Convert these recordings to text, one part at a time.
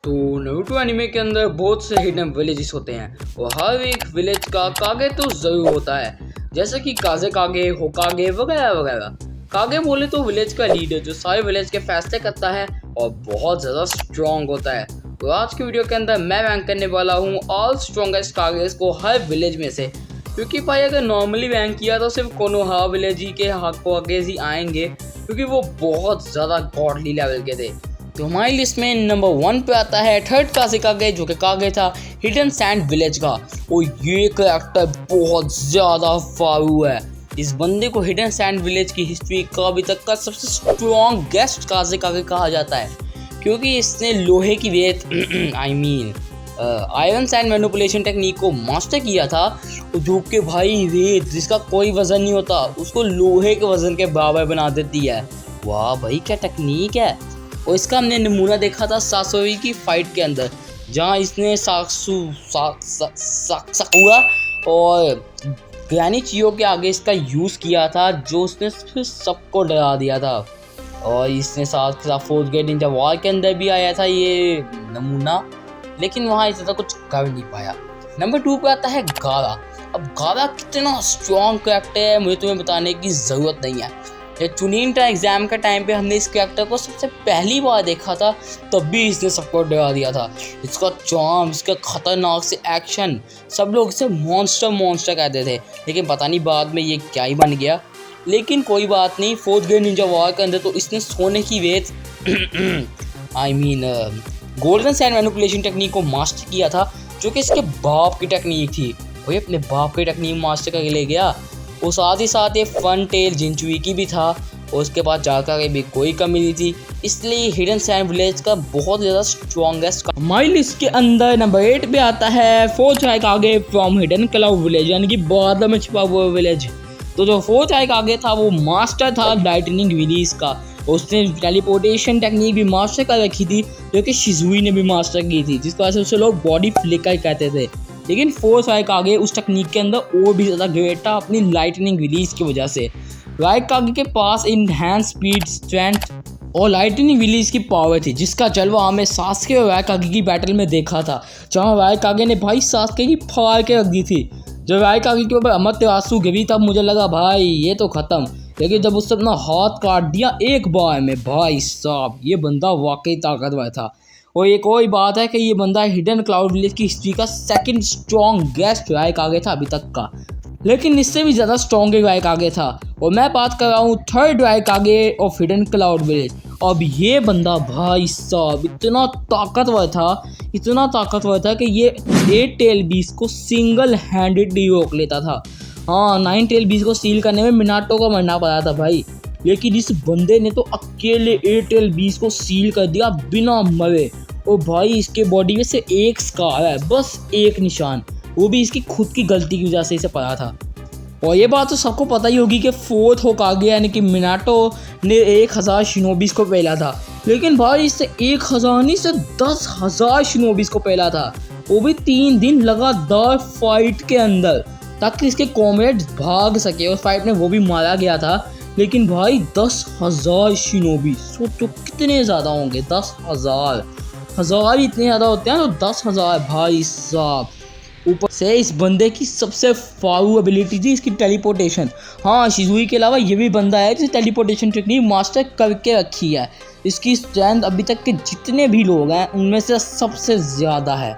तो Naruto anime के अंदर बहुत से हिडन विलेजेस होते हैं और हर एक विलेज का कागे तो ज़रूर होता है, जैसे कि काजे कागे, होकागे वगैरह वगैरह। कागे बोले तो विलेज का लीडर जो सारे विलेज के फैसले करता है और बहुत ज़्यादा स्ट्रॉन्ग होता है। तो आज की वीडियो के अंदर मैं रैंक करने वाला हूँ ऑल स्ट्रॉन्गेस्ट कागेस को हर विलेज में से, क्योंकि भाई अगर नॉर्मली रैंक किया तो सिर्फ कोनोहा विलेज ही के कागेस ही आएंगे, क्योंकि वो बहुत ज़्यादा गॉडली लेवल के थे। तो हमारी लिस्ट में नंबर 1 पे आता है थर्ड कागे, जो कि कागे था हिडन सैंड विलेज का। और ये कैरेक्टर बहुत ज़्यादा फारू है। इस बंदे को हिडन सैंड विलेज की हिस्ट्री का अभी तक का सबसे स्ट्रॉन्गेस्ट कागे कहा जाता है, क्योंकि इसने लोहे की रेत आयरन सैंड मैनिपुलेशन टेक्निक को मास्टर किया था, जो कि भाई रेत जिसका कोई वजन नहीं होता उसको लोहे के वजन के बराबर बना देती है। वाह भाई क्या टेक्निक है। और इसका हमने नमूना देखा था सासोई की फाइट के अंदर, जहां इसने साकुरा और ग्रैनी चियो के आगे इसका यूज़ किया था, जो उसने फिर सबको डरा दिया था। और इसने साथ के साथ फोर्थ ग्रेड निंजा वॉर के अंदर भी आया था ये नमूना, लेकिन वहाँ इतना कुछ कर नहीं पाया। नंबर 2 पे आता है गारा। अब गारा कितना स्ट्रॉन्ग कैरेक्टर है मुझे तुम्हें बताने की ज़रूरत नहीं है। चुनिन एग्जाम का टाइम पे हमने इस कैरेक्टर को सबसे पहली बार देखा था, तब भी इसने सबको डरा दिया था। इसका चार्म, इसका खतरनाक से एक्शन, सब लोग इसे मॉन्स्टर कहते थे, लेकिन पता नहीं बाद में ये क्या ही बन गया। लेकिन कोई बात नहीं, फोर्थ ग्रेड निंजा वॉर के अंदर तो इसने सोने की रेत गोल्डन सैंड मैनिपुलेशन टेक्निक को मास्टर किया था, जो कि इसके बाप की टेक्निक थी। वही अपने बाप की टेक्निक मास्टर करके ले गया। और साथ ही साथ ये फन टेल जिंचुई की भी था, और उसके बाद जाकर भी कोई कमी नहीं थी, इसलिए हिडन सैंड विलेज का बहुत ज़्यादा स्ट्रॉन्गेस्ट का। हमारी लिस्ट के अंदर नंबर 8 पे आता है fourth Kage from hidden cloud village, यानी कि बादल में छुपा हुआ विलेज। तो जो फोर्थ कागे था वो मास्टर था लाइटनिंग रिलीज का। उसने टेलीपोर्टेशन टेक्निक भी मास्टर कर रखी थी, जो कि शिजुई ने भी मास्टर की थी, जिसकी वजह से उसे लोग बॉडी फ्लिकर कहते थे। लेकिन फोर्थ कागे उस टेक्निक के अंदर और भी ज़्यादा ग्रेट था अपनी लाइटनिंग रिलीज की वजह से। कागे के पास इनहैंस स्पीड, स्ट्रेंथ और लाइटनिंग रिलीज की पावर थी, जिसका जलवा हमें सास्के और कागे की बैटल में देखा था, जहाँ कागे ने भाई सास्के की फाड़ के रख दी थी। जब कागे के ऊपर अमरत्यासु गिरी तब मुझे लगा भाई ये तो ख़त्म, लेकिन जब उसने अपना हाथ काट दिया एक बार में, भाई साहब ये बंदा वाकई ताकतवर था। और एक और बात है कि ये बंदा हिडन क्लाउड विलेज की हिस्ट्री का सेकंड स्ट्रॉन्गेस्ट कागे था अभी तक का, लेकिन इससे भी ज़्यादा स्ट्रॉन्ग कागे था। और मैं बात कर रहा हूँ third Kage of hidden cloud village. अब ये बंदा भाई साहब इतना ताकतवर था कि ये 8 टेल बीस्ट को सिंगल हैंडेडली रोक लेता था। हाँ, 9 टेल बीस्ट को सील करने में मिनाटो का मरना पड़ा था भाई, लेकिन इस बंदे ने तो अकेले 8 टेल बीस्ट को सील कर दिया बिना मरे। और भाई इसके बॉडी में से एक स्कार है, बस एक निशान, वो भी इसकी खुद की गलती की वजह से इसे पड़ा था। और ये बात तो सबको पता ही होगी कि फोर्थ होकागे यानी कि मिनाटो ने 1000 शिनोबीज को पहला था, लेकिन भाई इससे 1000 नहीं से 10,000 शिनोबीज को पहला था, वो भी 3 दिन लगातार फाइट के अंदर, ताकि इसके कॉमरेड्स भाग सके। और फाइट में वो भी मारा गया था। लेकिन भाई 10,000 शिनोबी, सोचो कितने ज़्यादा होंगे, 10,000 इतने ज़्यादा होते हैं, तो 10,000 भाई साहब। ऊपर से इस बंदे की सबसे फारू एबिलिटी थी इसकी टेलीपोर्टेशन। हाँ, शिजुई के अलावा ये भी बंदा है जिसे टेलीपोर्टेशन टेक्निक मास्टर करके रखी है। इसकी स्ट्रेंथ अभी तक के जितने भी लोग हैं उनमें से सबसे ज़्यादा है।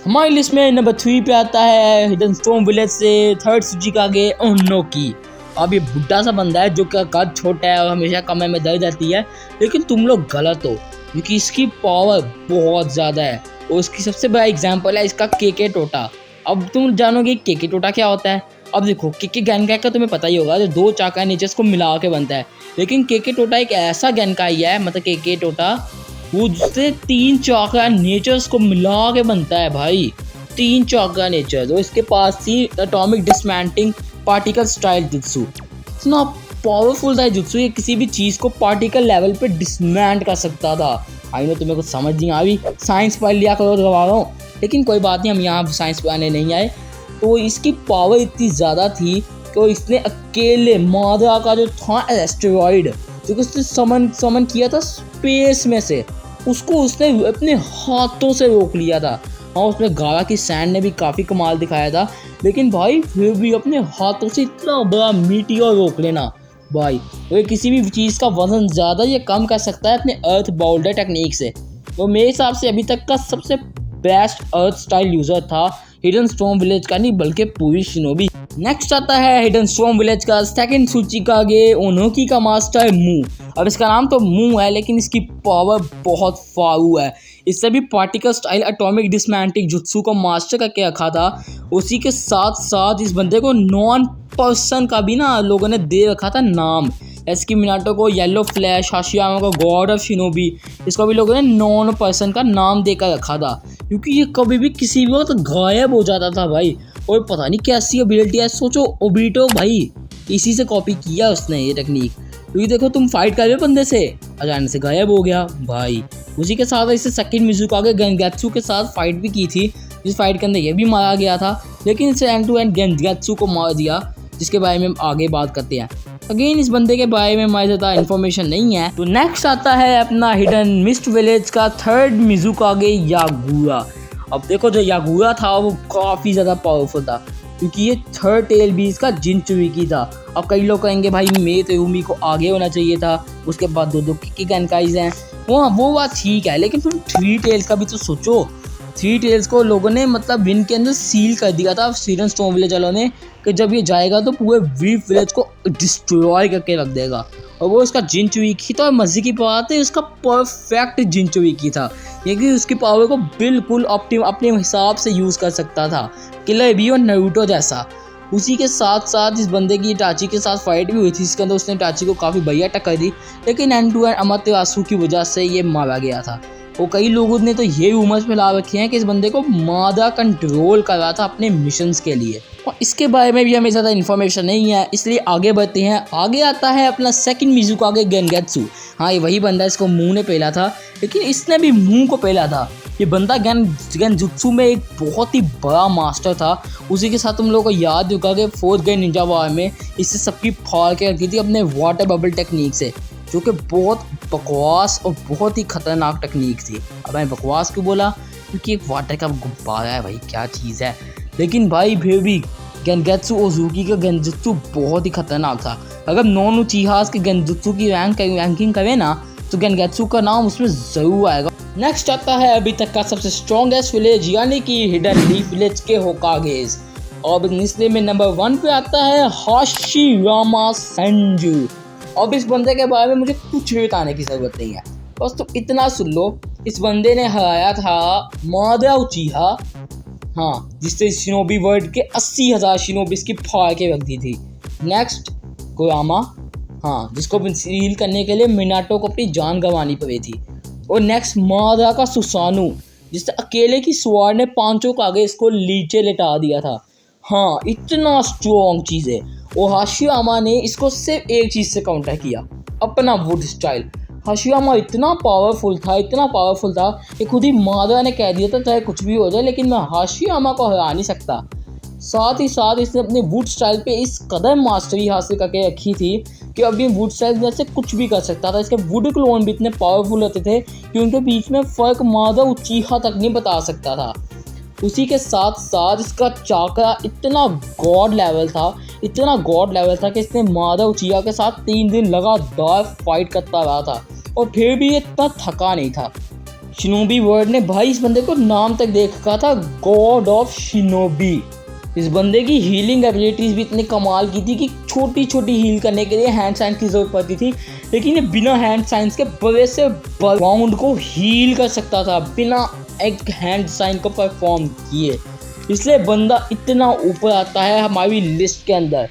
हमारी लिस्ट में नंबर 3 पे आता है हिडन स्टोन विलेज से थर्ड सुजिकागे ओनोकी। अब ये बुढ़ा सा बंदा है जो कि कद छोटा है और हमेशा कमर में दर्द रहती है, लेकिन तुम लोग गलत हो, क्योंकि इसकी पावर बहुत ज़्यादा है। और उसकी सबसे बड़ा एग्जाम्पल है इसका केके टोटा। अब तुम जानोगे केके टोटा क्या होता है। अब देखो, केके गैनकाई का तुम्हें पता ही होगा, जो 2 चाका नेचर्स को मिला के बनता है, लेकिन केके टोटा एक ऐसा गैनकाई है, मतलब केके टोटा वो जिससे 3 चाका नेचर्स को मिला के बनता है भाई, 3 चाका नेचर। और इसके पास थी atomic dismantling particle style jutsu. इतना पावरफुल था जुत्सु, ये किसी भी चीज़ को पार्टिकल लेवल पे डिसमेंट कर सकता था। आई नो तुम्हें कुछ समझ नहीं आ रही, साइंस पढ़ लिया करो दबा रहा हूँ, लेकिन कोई बात नहीं, हम यहाँ साइंस पढ़ाने नहीं आए। तो इसकी पावर इतनी ज़्यादा थी कि इसने अकेले मादरा का जो था एस्टेरॉइड, जो कि उसने समन किया था स्पेस में से, उसको उसने अपने हाथों से रोक लिया था। हाँ, उसमें गारा की सैंड ने भी काफ़ी कमाल दिखाया था, लेकिन भाई फिर भी अपने हाथों से इतना बड़ा मीटियोर रोक लेना भाई, वो किसी भी चीज़ का वजन ज़्यादा या कम कर सकता है अपने अर्थ बाउल्डर टेक्निक से। वो मेरे हिसाब से अभी तक का सबसे बेस्ट अर्थ स्टाइल यूज़र था हिडन स्टॉर्म विलेज का, नहीं बल्कि पूरी शिनोबी। नेक्स्ट आता है हिडन स्टॉर्म विलेज का सेकंड सूचिकागे ओनोकी का मास्टर मू। अब इसका नाम तो मू है, लेकिन इसकी पावर बहुत फारू है। इससे भी particle style atomic dismantling jutsu को मास्टर करके रखा था। उसी के साथ साथ इस बंदे को नॉन पर्सन का भी ना लोगों ने दे रखा था नाम। जैसे कि मिनाटो को येलो फ्लैश, हाशियामा को गॉड ऑफ शिनोबी, इसको भी लोगों ने नॉन पर्सन का नाम देकर रखा था, क्योंकि ये कभी भी किसी भी वक्त गायब हो जाता था भाई। और पता नहीं कैसी एबिलिटी है, सोचो ओबीटो भाई इसी से कॉपी किया उसने ये टेक्निक, क्योंकि देखो तुम फाइट कर रहे हो बंदे से, अचानक से गायब हो गया भाई। उसी के साथ इसे सेकंड मिज़ुकागे गेनगेत्सु के साथ फाइट भी की थी, जिस फाइट के अंदर ये भी मारा गया था, लेकिन इसे एंड टू एंड गेनगेत्सु को मार दिया, जिसके बारे में हम आगे बात करते हैं। अगेन इस बंदे के बारे में हमारे ज़्यादा इन्फॉर्मेशन नहीं है। तो नेक्स्ट आता है अपना हिडन मिस्ट विलेज का थर्ड मिज़ुकागे यागुरा। अब देखो जो यागुरा था वो काफ़ी ज़्यादा पावरफुल था, क्योंकि ये थर्ड टेल भी इसका जिनचुइकी था। अब कई लोग कहेंगे भाई मेतेउमी को आगे होना चाहिए था, उसके बाद दो किकी गैनकाइज हैं, वो बात ठीक है, लेकिन तुम थ्री टेल्स का भी तो सोचो। थ्री टेल्स को लोगों ने मतलब विन के अंदर सील कर दिया था हिडन स्टॉर्म विलेज वालों ने, कि जब ये जाएगा तो पूरे वीप विलेज को डिस्ट्रॉय करके रख देगा। और वो उसका जिनचुइकी था, और मज़े की बात है उसका परफेक्ट जिनचुइकी था, क्योंकि उसकी पावर को बिल्कुल अपने हिसाब से यूज़ कर सकता था, किलर बी और नारुतो जैसा। उसी के साथ साथ इस बंदे की इटाची के साथ फाइट भी हुई थी, इसके अंदर उसने इटाची को काफ़ी बढ़िया टक्कर दी, लेकिन एंड टू एंड अमातेरासु की वजह से ये मारा गया था। और कई लोगों ने तो ये रूमर्स फैला रखे हैं कि इस बंदे को मादा कंट्रोल कर रहा था अपने मिशंस के लिए, और इसके बारे में भी हमें ज़्यादा इन्फॉर्मेशन नहीं है, इसलिए आगे बढ़ते हैं। आगे आता है अपना सेकंड मिज़ुकागे गेनगेत्सु। हाँ, ये वही बंदा, इसको मुंह ने पहला था, लेकिन इसने भी मुंह को पहला था। ये बंदा गेनजुत्सु में एक बहुत ही बड़ा मास्टर था। उसी के साथ तुम लोगों को याद होगा कि फोर्थ गेन निंजा वार में इससे सबकी फाड़ के रखी थी अपने वाटर बबल टेक्निक से, जो कि बहुत बकवास और बहुत ही खतरनाक टेक्निक थी। अब मैं बकवास क्यों बोला, क्योंकि एक वाटर का गुब्बारा है भाई, क्या चीज़ है। लेकिन भाई फिर भी गेनगेत्सु ओजुकी का गेनजुत्सु बहुत ही खतरनाक था। अगर नॉन उचीहास के गेनजुत्सु की रैंकिंग करें ना, तो गेनगेत्सु का नाम उसमें ज़रूर आएगा। नेक्स्ट आता है अभी तक का सबसे स्ट्रॉन्गेस्ट विलेज, यानी कि हिडन लीफ विलेज के होकागेस। और इस लिस्ट में नंबर 1 पे आता है हाशियामा सेंजू। अब इस बंदे के बारे में मुझे कुछ भी बताने की ज़रूरत नहीं है, बस तो इतना सुन लो, इस बंदे ने हराया था मादा उचीहा, हाँ, जिससे शिनोबी वर्ल्ड के 80,000 शिनोबिस की फाड़ के रख दी थी। नेक्स्ट कुरामा, हाँ, जिसको सील करने के लिए मिनाटो को अपनी जान गंवानी पड़ी थी। और नेक्स्ट मादा का सुसानु, जिससे अकेले की स्वार ने 5 कागे इसको नीचे लेटा दिया था। हाँ, इतना स्ट्रॉन्ग चीज़ है। और हाशियामा ने इसको सिर्फ एक चीज़ से काउंटर किया, अपना वुड स्टाइल। हाशियामा इतना पावरफुल था कि खुद ही मादा ने कह दिया था चाहे कुछ भी हो जाए, लेकिन मैं हाशियामा को हरा नहीं सकता। साथ ही साथ इसने अपने वुड स्टाइल पे इस कदर मास्टरी हासिल करके रखी थी कि अभी वुड स्टाइल जैसे कुछ भी कर सकता था। इसके वुड क्लोन भी इतने पावरफुल होते थे कि उनके बीच में फ़र्क मादा उचीहा तक नहीं बता सकता था। उसी के साथ साथ इसका चाकरा इतना गॉड लेवल था कि इसने मादा उचीहा के साथ 3 दिन लगातार फाइट करता रहा था, और फिर भी ये इतना थका नहीं था। शिनोबी वर्ल्ड ने भाई इस बंदे को नाम तक दे रखा था गॉड ऑफ शिनोबी। इस बंदे की हीलिंग एबिलिटीज़ भी इतनी कमाल की थी कि छोटी छोटी हील करने के लिए हैंड साइंस की ज़रूरत पड़ती थी, लेकिन ये बिना हैंड साइंस के बड़े से बाउंड को हील कर सकता था बिना एक हैंड साइन को परफॉर्म किए। इसलिए बंदा इतना ऊपर आता है हमारी लिस्ट के अंदर।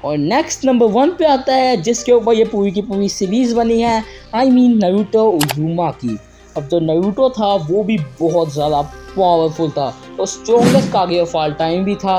और नेक्स्ट नंबर 1 पे आता है, जिसके ऊपर ये पूरी की पूरी सीरीज़ बनी है, नारुतो उज़ुमाकी। अब जो नारुतो था वो भी बहुत ज़्यादा पावरफुल था और स्ट्रॉन्गेस्ट कागे ऑफ ऑल टाइम भी था।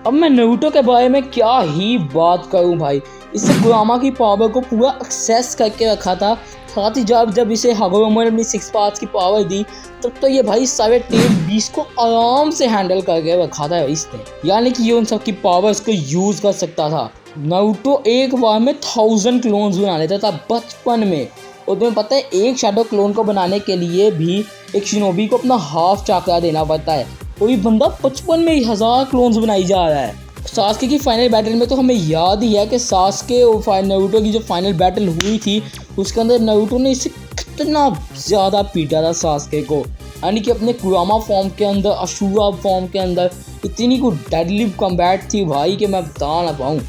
अब मैं नारुतो के बारे में क्या ही बात करूं भाई, इससे कुरामा की पावर को पूरा एक्सेस करके रखा था। साथ ही जब इसे हागोरोमा ने अपनी 6 पावर्स की पावर दी, तब तो ये भाई सारे टेल बीस्ट को आराम से हैंडल करके रखा था इसने, यानी कि ये उन सब की पावर्स को यूज़ कर सकता था। नारुतो एक बार में 1000 क्लोन्स बना लेता था बचपन में, और तुम्हें पता है एक शैडो क्लोन को बनाने के लिए भी एक शिनोबी को अपना हाफ चाकरा देना पड़ता है। कोई बंदा 55 में 1000 क्लोन्स बनाई जा रहा है। सास्के की फाइनल बैटल में तो हमें याद ही है कि सास्के और नारुतो की जो फाइनल बैटल हुई थी उसके अंदर नारुतो ने इसे कितना ज़्यादा पीटा था सास्के को, यानी कि अपने कुरामा फॉर्म के अंदर, अशुरा फॉर्म के अंदर इतनी को डेडली कॉम्बैट थी भाई कि मैं बता ना पाऊँ।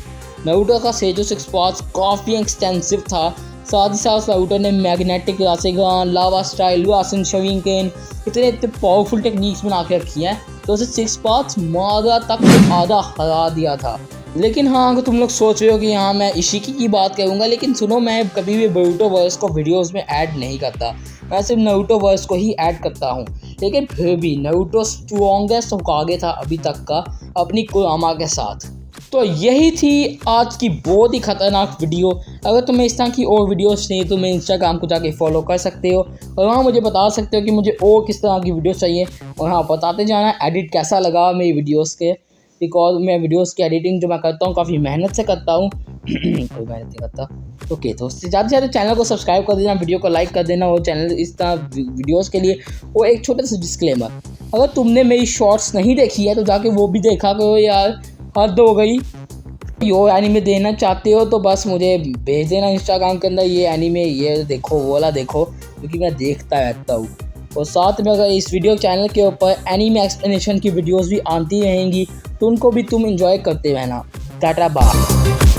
नारुतो का सेजो 6 पार्ट्स काफ़ी एक्सटेंसिव था। साथ ही साथ नारुतो ने मैग्नेटिक रासेगान, लावा स्टाइल, रासन शविंकेन इतने पावरफुल टेक्निक्स बना के रखी हैं तो उसे 6 पार्ट्स मादा तक आधा हरा दिया था। लेकिन हाँ, अगर तुम लोग सोच रहे हो कि हाँ मैं इशिकी की बात करूँगा, लेकिन सुनो, मैं कभी भी बोरुतो वर्स को वीडियोस में ऐड नहीं करता, मैं सिर्फ नारुतो वर्स को ही ऐड करता हूँ। लेकिन फिर भी नारुतो स्ट्रॉन्गेस्ट होकागे था अभी तक का अपनी कुरामा के साथ। तो यही थी आज की बहुत ही ख़तरनाक वीडियो। अगर तुम्हें इस तरह की और वीडियोस चाहिए तो मैं इंस्टाग्राम को जाके फॉलो कर सकते हो और वहाँ मुझे बता सकते हो कि मुझे और किस तरह की वीडियोस चाहिए। और हाँ, बताते जाना एडिट कैसा लगा मेरी वीडियोस के, बिकॉज मैं वीडियोस की एडिटिंग जो मैं करता हूँ काफ़ी मेहनत से करता हूँ। कोई मेहनत नहीं करता। ओके, तो ज़्यादा से ज़्यादा चैनल को सब्सक्राइब कर देना, वीडियो को लाइक कर देना और चैनल इस तरह वीडियोस के लिए। और एक छोटा सा डिस्क्लेमर, अगर तुमने मेरी शॉर्ट्स नहीं देखी है तो जाके वो भी देखा करो यार, हद हो गई। यो एनीमे देना चाहते हो तो बस मुझे भेज देना इंस्टाग्राम के अंदर, ये एनीमे ये देखो वो वाला देखो, क्योंकि मैं देखता रहता हूँ। और साथ में अगर इस वीडियो चैनल के ऊपर एनीमे एक्सप्लेनेशन की वीडियोस भी आती रहेंगी तो उनको भी तुम एंजॉय करते रहना। Tata bye.